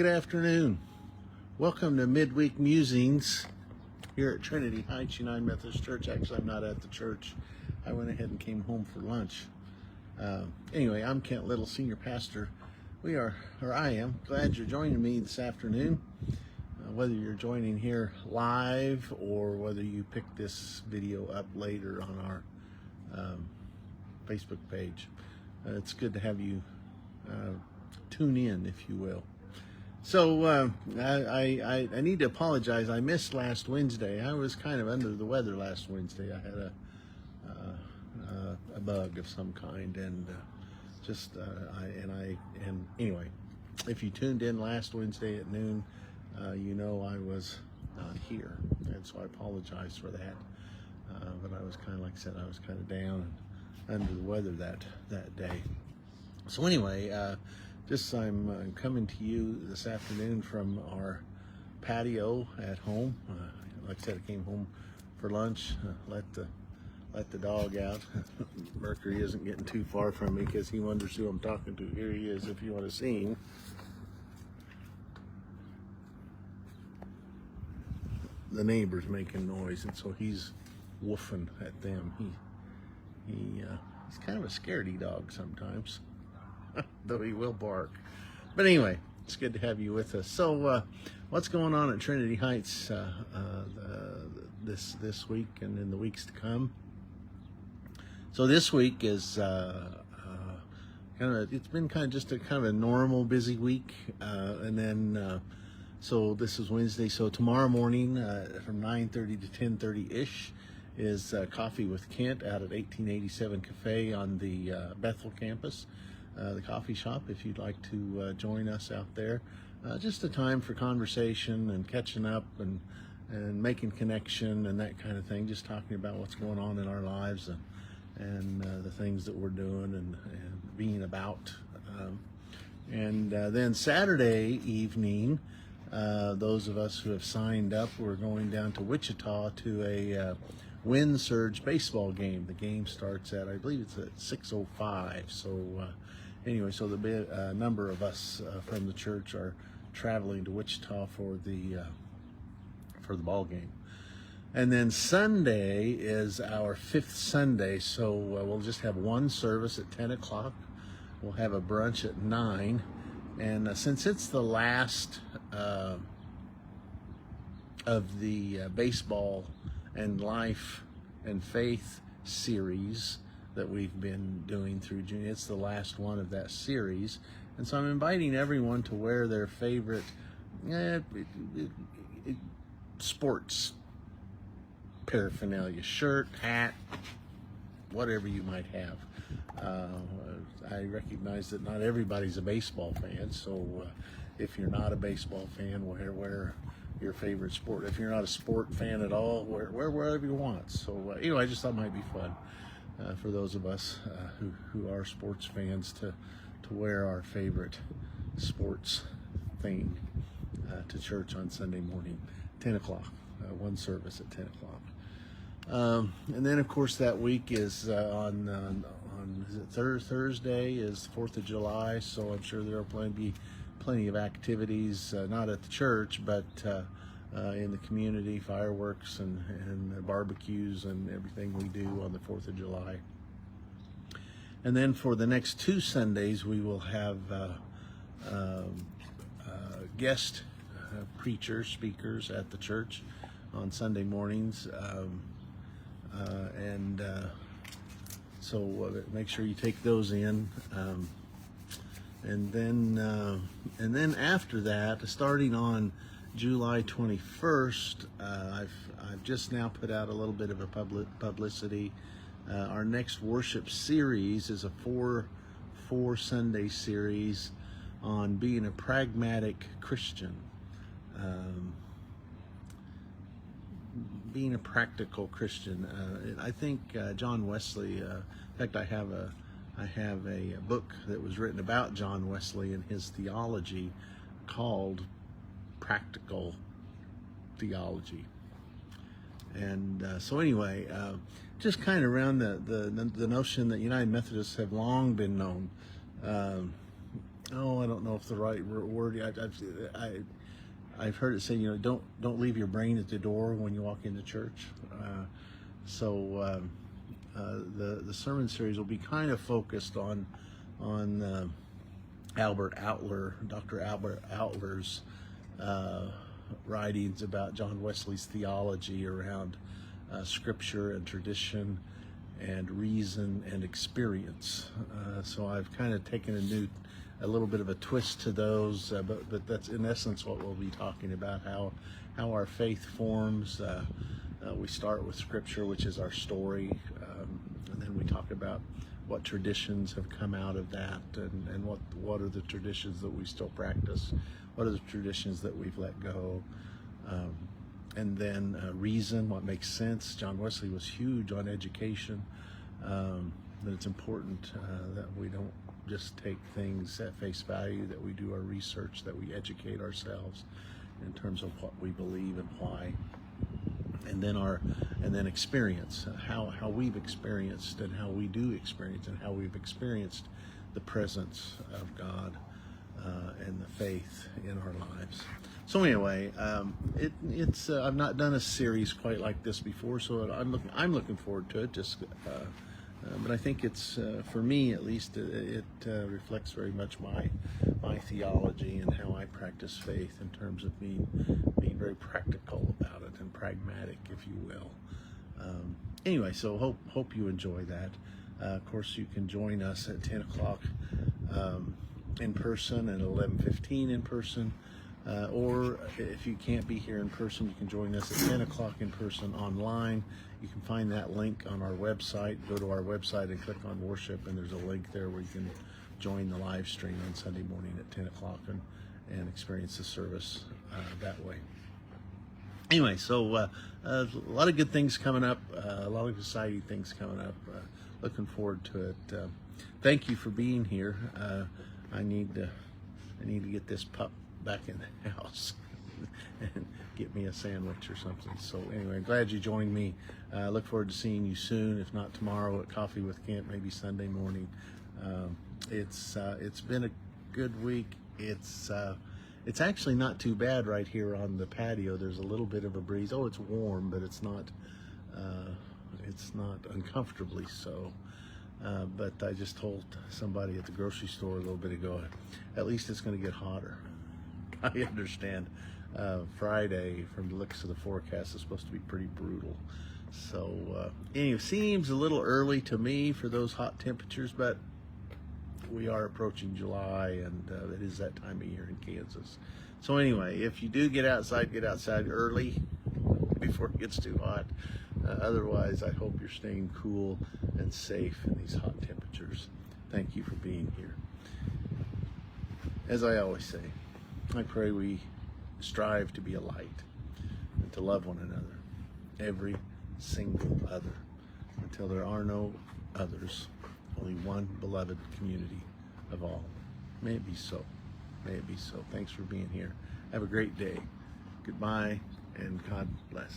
good afternoon. Welcome to Midweek Musings here at Trinity Heights United Methodist Church. Actually, I'm not at the church. I went ahead and came home for lunch. Anyway, I'm Kent Little, Senior Pastor. I am glad you're joining me this afternoon. Whether you're joining here live or whether you pick this video up later on our Facebook page. It's good to have you tune in, if you will. So I need to apologize. I missed last Wednesday. I was kind of under the weather last Wednesday. I had a bug of some kind, and anyway, if you tuned in last Wednesday at noon, you know I was not here, and so I apologize for that. But I was kind of, like I said, I was kind of down and under the weather that day. So anyway, I'm coming to you this afternoon from our patio at home. Like I said, I came home for lunch, let the dog out. Mercury isn't getting too far from me because he wonders who I'm talking to. Here he is, if you want to see him. The neighbor's making noise, and so he's woofing at them. He's kind of a scaredy dog sometimes, though he will bark. But anyway, it's good to have you with us. So what's going on at Trinity Heights this week and in the weeks to come? So this week is it's been kind of just a kind of a normal busy week, and then so this is Wednesday. So tomorrow morning from 9:30 to 10:30 ish is Coffee with Kent out at 1887 Cafe on the Bethel campus, the coffee shop. If you'd like to join us out there, just a time for conversation and catching up and making connection and that kind of thing. Just talking about what's going on in our lives and the things that we're doing and being about. Then Saturday evening, those of us who have signed up, we're going down to Wichita to a Wind Surge baseball game. The game starts at, I believe it's at 6:05. So anyway, so the number of us from the church are traveling to Wichita for the ball game. And then Sunday is our fifth Sunday, so we'll just have one service at 10 o'clock. We'll have a brunch at 9. And since it's the last of the baseball and life and faith series that we've been doing through June, it's the last one of that series. And so I'm inviting everyone to wear their favorite sports paraphernalia, shirt, hat, whatever you might have. I recognize that not everybody's a baseball fan, so if you're not a baseball fan, wear your favorite sport. If you're not a sport fan at all, wear whatever you want. So anyway, I just thought it might be fun for those of us who are sports fans to wear our favorite sports thing to church on Sunday morning, 10 o'clock, one service at 10 o'clock. And then, of course, that week is on is it Thursday is the 4th of July, so I'm sure there will be plenty of activities, not at the church, but in the community, fireworks and barbecues and everything we do on the 4th of July. And then for the next 2 Sundays, we will have guest preachers, speakers at the church on Sunday mornings. So make sure you take those in. And then after that, starting on July 21st, I've just now put out a little bit of a publicity. Our next worship series is a four Sunday series on being a pragmatic Christian, being a practical Christian. I think John Wesley. In fact, I have a book that was written about John Wesley and his theology called Practical Theology. And so anyway, just kind of around the notion that United Methodists have long been known. I don't know if the right word. I've heard it say, don't leave your brain at the door when you walk into church. The sermon series will be kind of focused on Dr. Albert Outler's writings about John Wesley's theology around scripture and tradition and reason and experience. So I've kind of taken a little bit of a twist to those, but that's in essence what we'll be talking about, how our faith forms. We start with scripture, which is our story, and then we talk about what traditions have come out of that, and what are the traditions that we still practice, what are the traditions that we've let go, and then reason, what makes sense. John Wesley was huge on education, that it's important that we don't just take things at face value, that we do our research, that we educate ourselves in terms of what we believe and why. And then experience, how we've experienced and how we do experience and how we've experienced the presence of God and the faith in our lives. So anyway, I've not done a series quite like this before, so I'm looking forward to it. But I think it's for me at least, it reflects very much my theology and how I practice faith in terms of being very practical about it and pragmatic, if you will. Anyway, so hope you enjoy that. Of course, you can join us at 10 o'clock in person and 11:15 in person. Or if you can't be here in person, you can join us at 10 o'clock in person online. You can find that link on our website. Go to our website and click on worship, and there's a link there where you can join the live stream on Sunday morning at 10 o'clock and experience the service that way. Anyway, so a lot of good things coming up, a lot of exciting things coming up. Looking forward to it. Thank you for being here. I need to get this pup back in the house and get me a sandwich or something. So anyway, glad you joined me. Look forward to seeing you soon, if not tomorrow at Coffee with Kent, maybe Sunday morning. It's been a good week. It's actually not too bad right here on the patio. There's a little bit of a breeze. Oh, it's warm, but it's not uncomfortably so. But I just told somebody at the grocery store a little bit ago, at least it's going to get hotter. I understand Friday, from the looks of the forecast, is supposed to be pretty brutal. So anyway, seems a little early to me for those hot temperatures, but we are approaching July, and it is that time of year in Kansas. So anyway, if you do get outside early before it gets too hot. Otherwise, I hope you're staying cool and safe in these hot temperatures. Thank you for being here. As I always say, I pray we strive to be a light and to love one another, every single other, until there are no others, only one beloved community of all. May it be so. May it be so. Thanks for being here. Have a great day. Goodbye, and God bless.